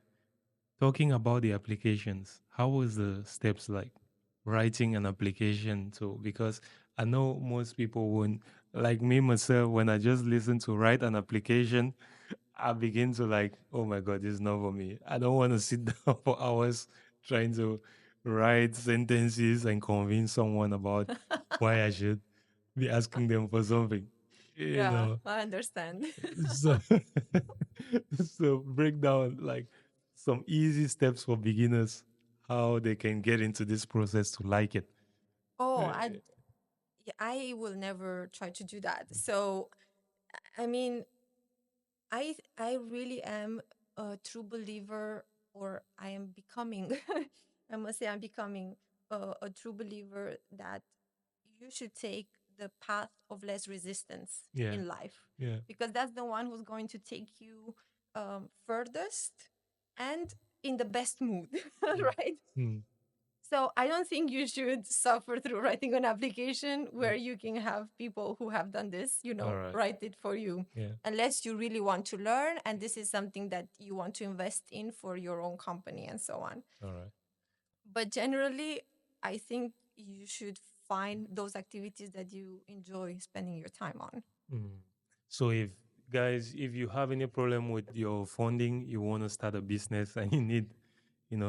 Talking about the applications, how was the steps like writing an application to, because I know most people won't, like me myself, when I just listen to write an application, I begin to like, oh my God, this is not for me. I don't want to sit down for hours trying to write sentences and convince someone about why I should be asking them for something. You Yeah, know. I understand. So so break down like some easy steps for beginners, how they can get into this process to like it. Oh, Uh, I will never try to do that. So I mean, I really am a true believer, or I am becoming. I must say, I'm becoming a true believer that you should take the path of less resistance yeah. in life, Yeah. because that's the one who's going to take you furthest and in the best mood, right? Mm. So I don't think you should suffer through writing an application where you can have people who have done this, All right. write it for you, Yeah. unless you really want to learn and this is something that you want to invest in for your own company and so on. All right. But generally, I think you should find those activities that you enjoy spending your time on. Mm. So if you have any problem with your funding, you want to start a business and you need,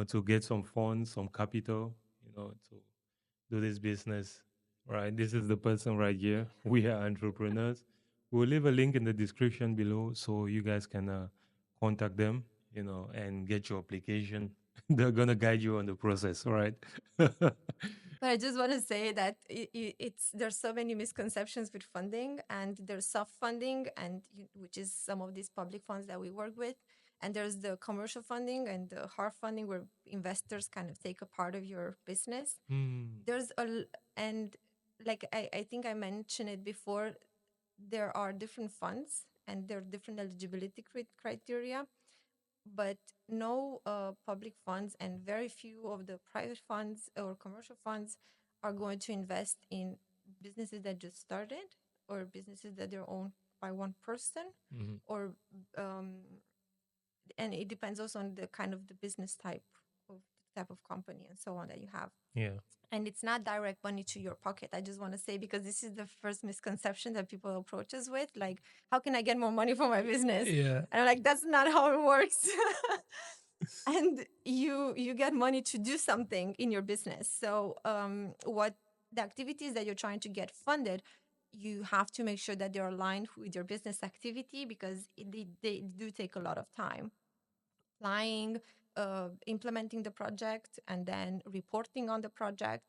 to get some funds, some capital, to do this business, right? This is the person right here. We are entrepreneurs. We'll leave a link in the description below so you guys can contact them, and get your application. They're gonna guide you on the process, all right? But I just want to say that there's so many misconceptions with funding, and there's soft funding, and which is some of these public funds that we work with, and there's the commercial funding and the hard funding where investors kind of take a part of your business. Mm, There's and like I think I mentioned it before, there are different funds and there are different eligibility criteria, but no public funds and very few of the private funds or commercial funds are going to invest in businesses that just started or businesses that are owned by one person, mhm. or um, and it depends also on the kind of the business type of company and so on that you have. Yeah. And it's not direct money to your pocket. I just want to say, because this is the first misconception that people approach us with, like, how can I get more money for my business? Yeah. And I'm like, that's not how it works. And you get money to do something in your business. So what the activities that you're trying to get funded, you have to make sure that they're aligned with your business activity, because they do take a lot of time. Applying, implementing the project, and then reporting on the project.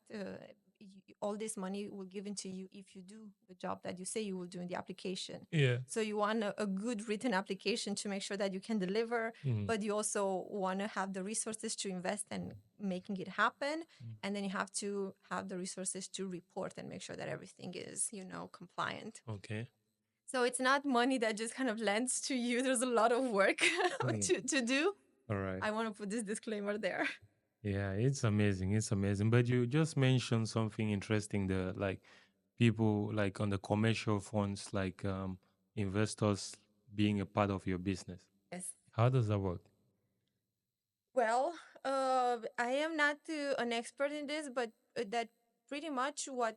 All this money will given to you if you do the job that you say you will do in the application. Yeah. So you want a good written application to make sure that you can deliver, Mhm. but you also want to have the resources to invest and making it happen. And then you have to have the resources to report and make sure that everything is, compliant. Okay. So it's not money that just kind of lends to you. There's a lot of work to do. All right. I want to put this disclaimer there. Yeah, it's amazing. It's amazing. But you just mentioned something interesting there, like people like on the commercial funds, like investors being a part of your business. Yes. How does that work? Well, I am not an expert in this, but that pretty much what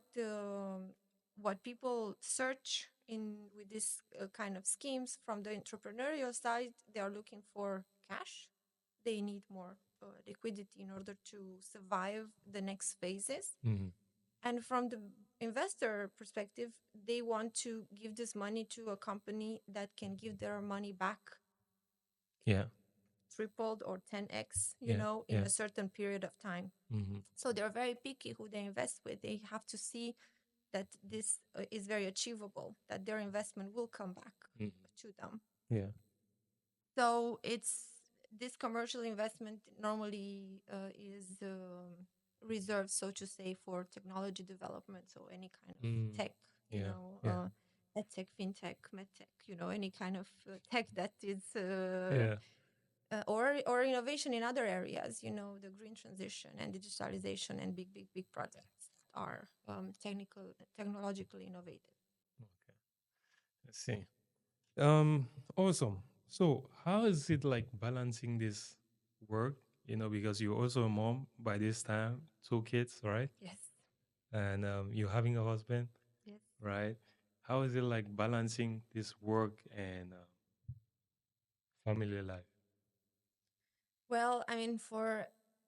people search in with this kind of schemes from the entrepreneurial side, they are looking for cash. They need more liquidity in order to survive the next phases. Mm-hmm. And from the investor perspective, they want to give this money to a company that can give their money back Yeah. tripled or 10x, Yeah. in Yeah. a certain period of time. Mm-hmm. So they're very picky who they invest with. They have to see that this is very achievable, that their investment will come back to them. Yeah. So it's this commercial investment normally is reserved, so to say, for technology development. So any kind of tech, Yeah. Yeah. edtech, fintech, medtech, any kind of tech that is Yeah. or innovation in other areas, the green transition and digitalization and big projects are technologically innovative. Okay. Let's see. Awesome. So, how is it like balancing this work? Because you're also a mom by this time, 2 kids, right? Yes. And you're having a husband, Yes. right? How is it like balancing this work and family life? Well, I mean, for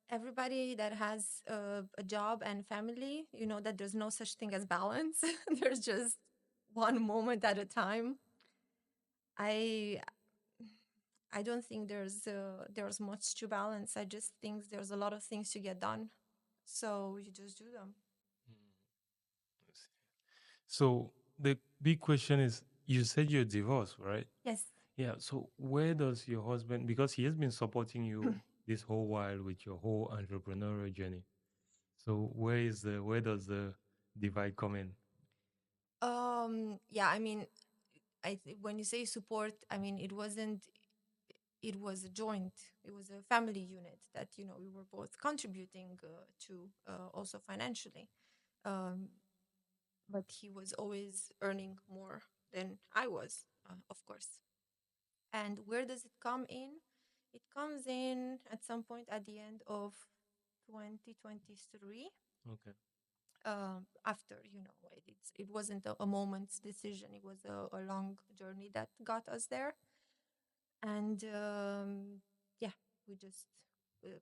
everybody that has a job and family, you know that there's no such thing as balance. There's just one moment at a time. I I don't think there's much to balance. I just think there's a lot of things to get done, so you just do them. Let's see. So, the big question is you said you're divorced, right? Yes. Yeah. So, where does your husband, because he has been supporting you this whole while with your whole entrepreneurial journey. So, where does the divide come in? Yeah, I mean, when you say support, I mean it was a joint, it was a family unit that we were both contributing to, also financially, um, but he was always earning more than I was, of course. And where does it come in? It comes in at some point at the end of 2023. Okay. After it wasn't a moment's decision, it was a long journey that got us there. And yeah, we just uh,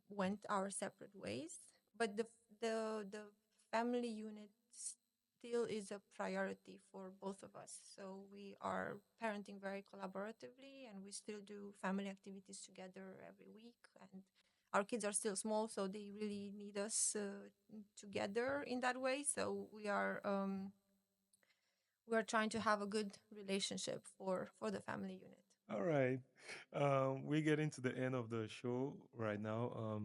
went our separate ways, but the family unit still is a priority for both of us, so we are parenting very collaboratively, and we still do family activities together every week. And our kids are still small, so they really need us together in that way. So we are trying to have a good relationship for the family unit. All right. We're getting to the end of the show right now.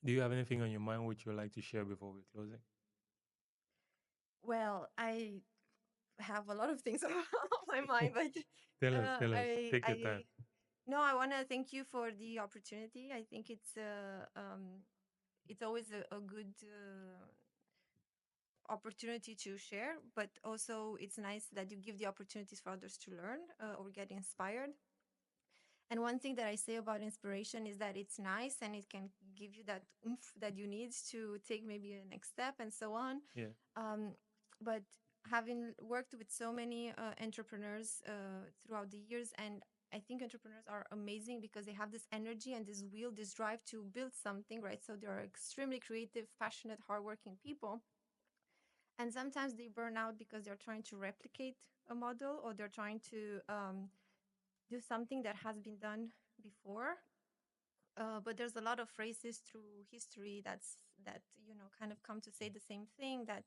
Do you have anything on your mind which you'd like to share before we're closing? Well, I have a lot of things on my mind, but Tell us, tell us. Take your time. I no, I want to thank you for the opportunity. I think it's always a good opportunity to share, but also it's nice that you give the opportunities for others to learn or get inspired. And one thing that I say about inspiration is that it's nice and it can give you that oomph that you need to take maybe a next step and so on. Yeah. But having worked with so many entrepreneurs throughout the years, and I think entrepreneurs are amazing because they have this energy and this will, this drive to build something, right? So they are extremely creative, passionate, hardworking people. And sometimes they burn out because they're trying to replicate a model, or they're trying to do something that has been done before. But there's a lot of phrases through history that kind of come to say the same thing, that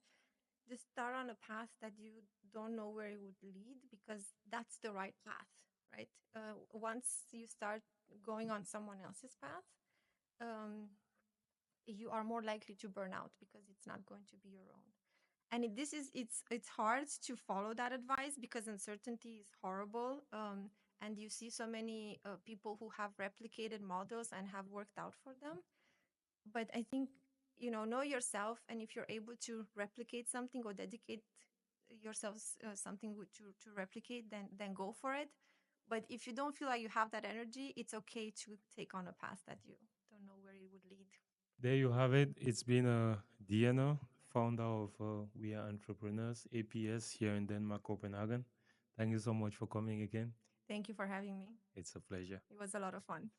just start on a path that you don't know where it would lead, because that's the right path, right? Once you start going on someone else's path, um, you are more likely to burn out because it's not going to be your own. And it's hard to follow that advice because uncertainty is horrible. And you see so many people who have replicated models and have worked out for them. But I think, know yourself, and if you're able to replicate something or dedicate yourself something to replicate, then go for it. But if you don't feel like you have that energy, it's okay to take on a path that you don't know where it would lead. There you have it. It's been Diana, founder of We Are Entrepreneurs ApS here in Denmark, Copenhagen. Thank you so much for coming again. Thank you for having me. It's a pleasure. It was a lot of fun.